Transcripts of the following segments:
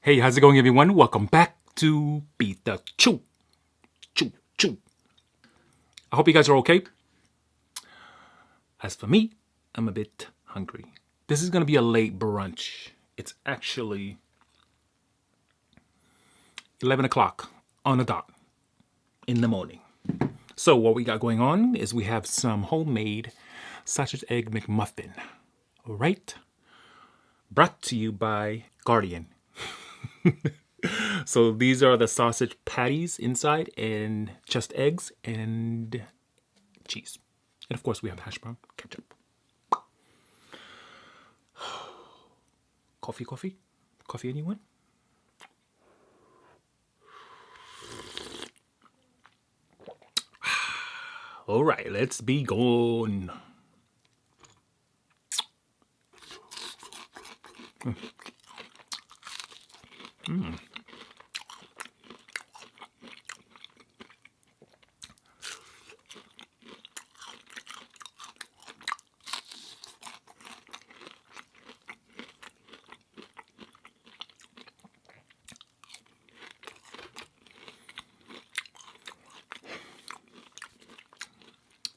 Hey, how's it going, everyone? Welcome back to PitaChew. Chew, chew. I hope you guys are okay. As for me, I'm a bit hungry. This is going to be a late brunch. It's actually 11 o'clock on the dot in the morning. So what we got going on is we have some homemade sausage egg McMuffin. All right? Brought to you by Guardian. So these are the sausage patties inside and just eggs and cheese. And of course we have hash brown, ketchup. Coffee? Coffee, anyone? All right, let's be going.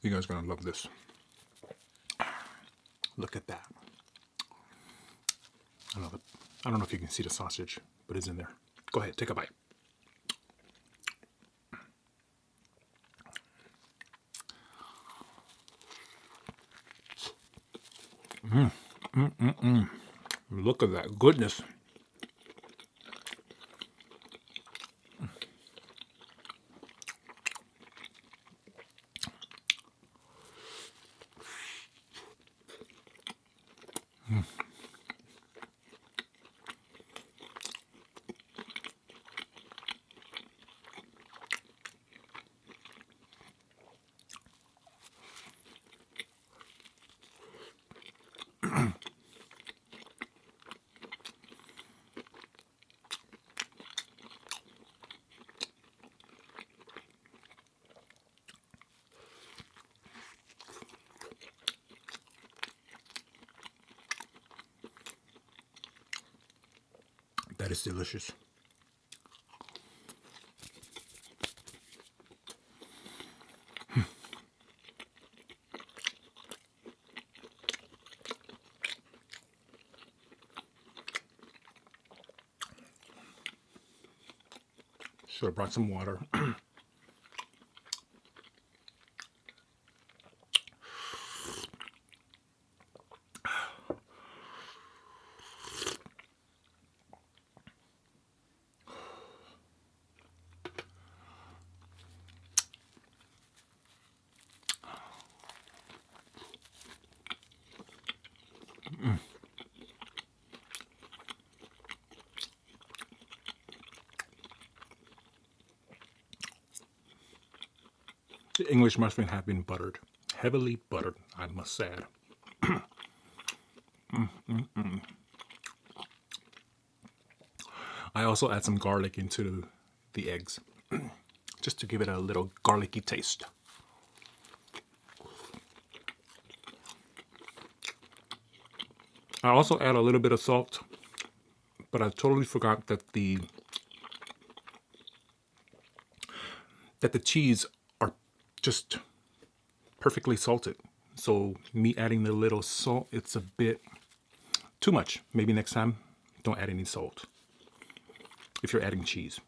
You guys are gonna love this. Look at that. I don't know if you can see the sausage, but it's in there. Go ahead, take a bite. Look at that goodness. That is delicious. Should have brought some water. The English muffin have been buttered. Heavily buttered, I must add. I also add some garlic into the eggs, just to give it a little garlicky taste. I also add a little bit of salt, but I totally forgot that the cheese are just perfectly salted. So me adding the little salt, it's a bit too much. Maybe next time, don't add any salt if you're adding cheese.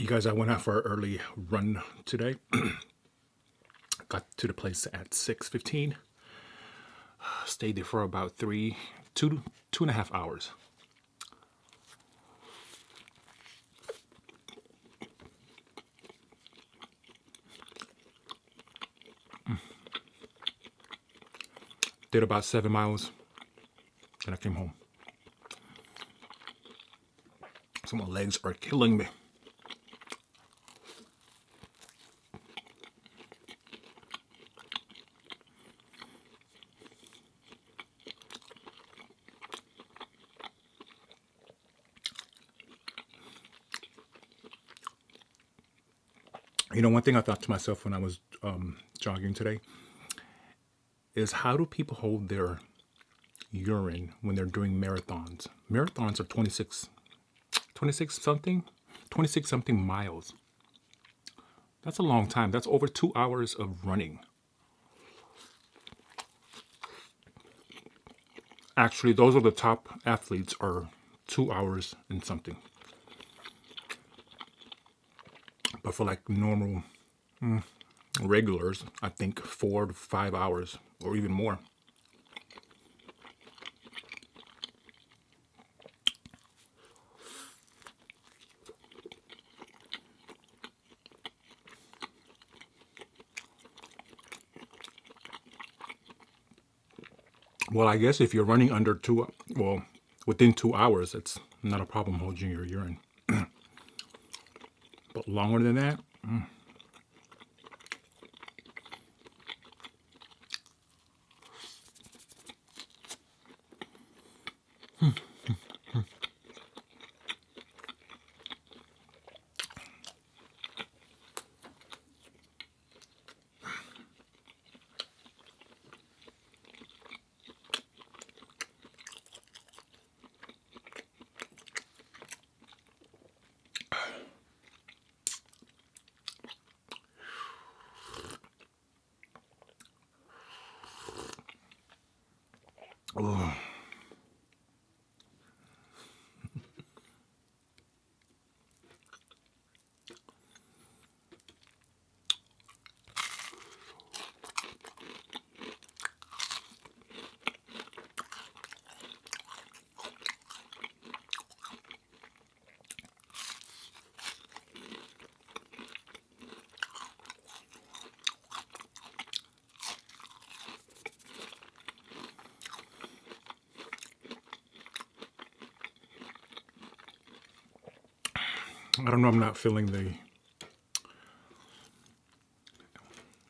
you guys, I went out for an early run today. Got to the place at 6:15. Stayed there for about 2.5 hours. Did about 7 miles. Then I came home. So my legs are killing me. You know, one thing I thought to myself when I was jogging today is, how do people hold their urine when they're doing marathons? Marathons are 26 something miles. That's a long time. That's over 2 hours of running. Actually, those are the top athletes, are 2 hours and something. But for like normal regulars, I think 4 to 5 hours or even more. Well, I guess if you're running within 2 hours, it's not a problem holding your urine. But longer than that, oh. I don't know, I'm not feeling the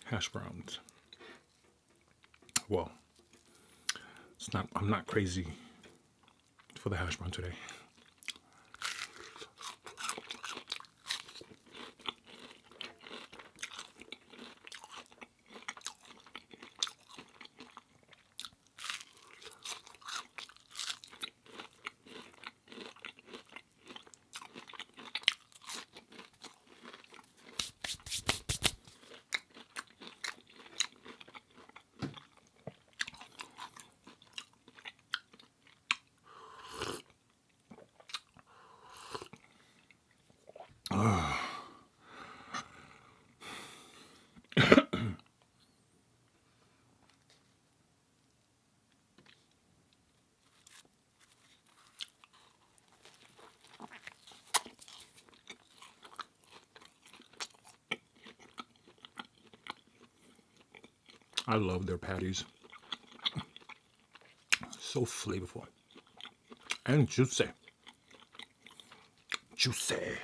hash browns. Well, I'm not crazy for the hash brown today. I love their patties. So flavorful. And juicy. Juicy.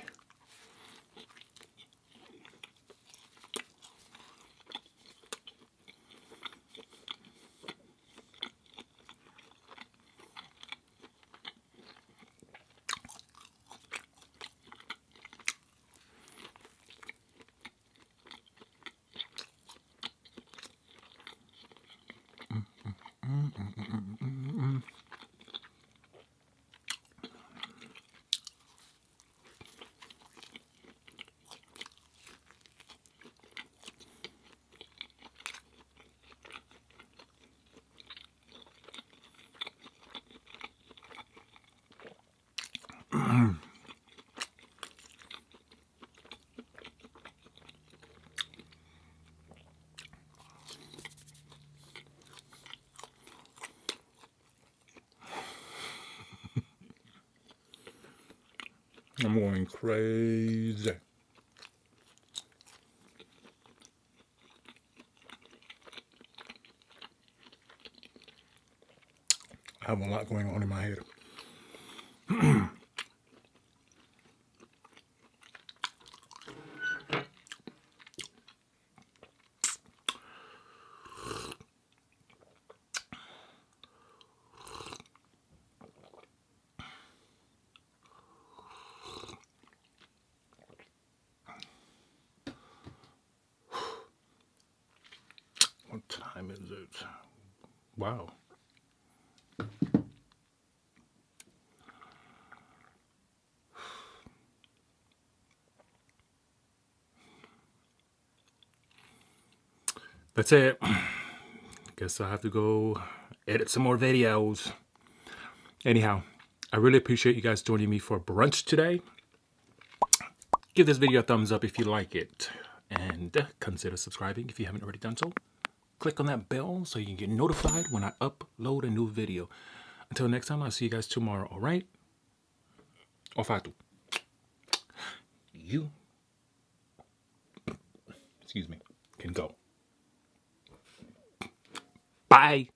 I'm going crazy. I have a lot going on in my head. What time is it? Wow. That's it. Guess I'll have to go edit some more videos. Anyhow, I really appreciate you guys joining me for brunch today. Give this video a thumbs up if you like it. And consider subscribing if you haven't already done so. Click on that bell so you can get notified when I upload a new video. Until next time, I'll see you guys tomorrow, alright? Ofatu. You, excuse me, can go. Bye.